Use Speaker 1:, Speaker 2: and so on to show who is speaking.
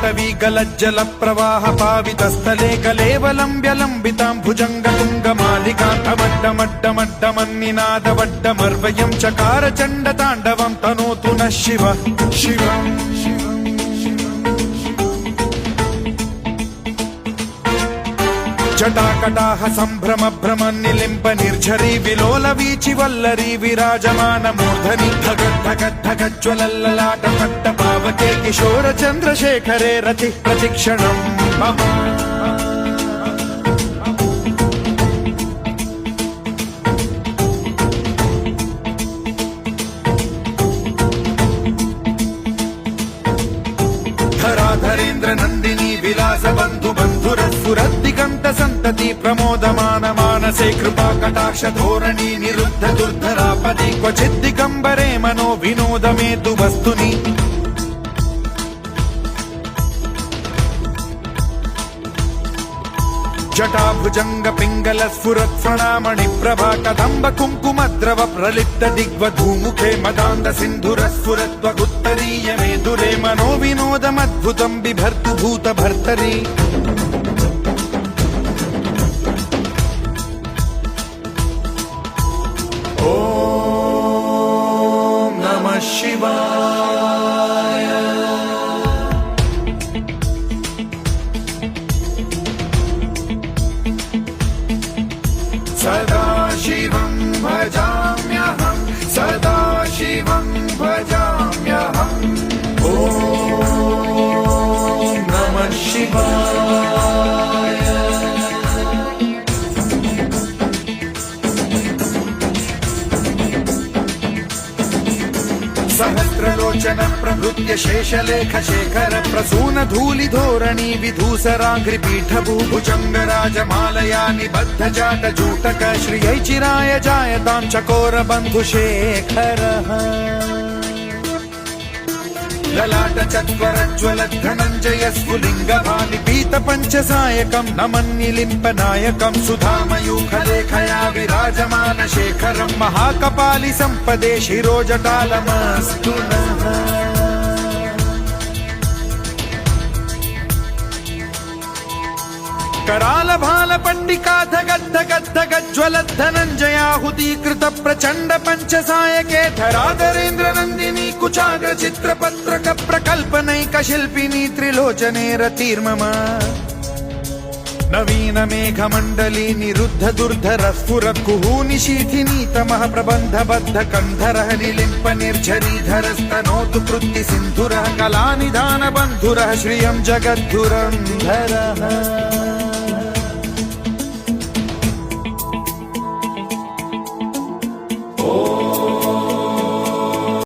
Speaker 1: पाटवीगलज्जल प्रवाह पावितस्थले कलेवलम्ब्य लम्बितां भुजङ्गतुङ्गमालिकान्तमड्डमड्डमड्डमन्निनादवड्डमर्वयं चकार चण्डताण्डवं तनोतु नः शिव शिवम् जटाकटाह सम्भ्रम भ्रम निलिम्ब निर्झरी विलोल वीचि वल्लरी विराजमान मूर्धनि धगद्धगद्धगज्ज्वलल्ललाट पट्ट पावके किशोर चन्द्रशेखरे रति प्रतिक्षणम् मम धराधरेन्द्र नन्दिनी विलास बन्धु बन्धुरस्फुरद्दिगन्त सन्तति प्रमोदमान मानसे कृपा कटाक्ष धोरणी निरुद्ध दुर्धरापदि क्वचिद्दिगम्बरे मनो विनोद मेतु वस्तुनि जटाभुजंग पिंगल स्फुरत् प्रणामणि प्रभा कदम्ब कुङ्कुमद्रव प्रलिप्त दिग्वधूमुखे मदान्द सिन्धुर स्फुरत्वगुत्तरीय मेदुरे मनो विनोदमद्भुतं बिभर्तु भूत भर्तरि ॐ नमः शिवाय सदा शिवं भजाम्यहं सदा शिवं भजाम्यहम् ॐ नमः शिवाय सहस्रलोचन प्रभृत्य शेषलेख शेखर प्रसून धूलि धोरणी विधूसराघ्रि पीठ भूभुजंग राजमालया निबद्ध जाट जूटक श्रियै चिराय जायतां चकोर बंधु शेखरः ललाट चत्वरज्वल धनञ्जय स्फुलिंग भानि पीत पंचसायकं नमन्निलिम्प नायकं सुधामयूखलेखया विराजमान शेखरं महाकपालि संपदे शिरोजटालमस्तु नः कराल भाल पंडिका धगद्धगद्धगज्ज्वल धनञ्जयाहुतीकृत प्रचण्ड पंचसायके धराधरेन्द्र नन्दिनी कुचाग्र चित्रपत्रक प्रकल्पनैक शिल्पिनी त्रिलोचने रतिर्मम नवीन मेघमण्डली निरुद्ध दुर्धर स्फुर कुहूनि शीथिनी तमः प्रबन्ध बद्ध कन्धरः निलिम्प निर्झरीधरस्तनोतु कृत्ति सिन्धुरः कलानिधान बन्धुरः श्रियं जगद्धुरन्धरः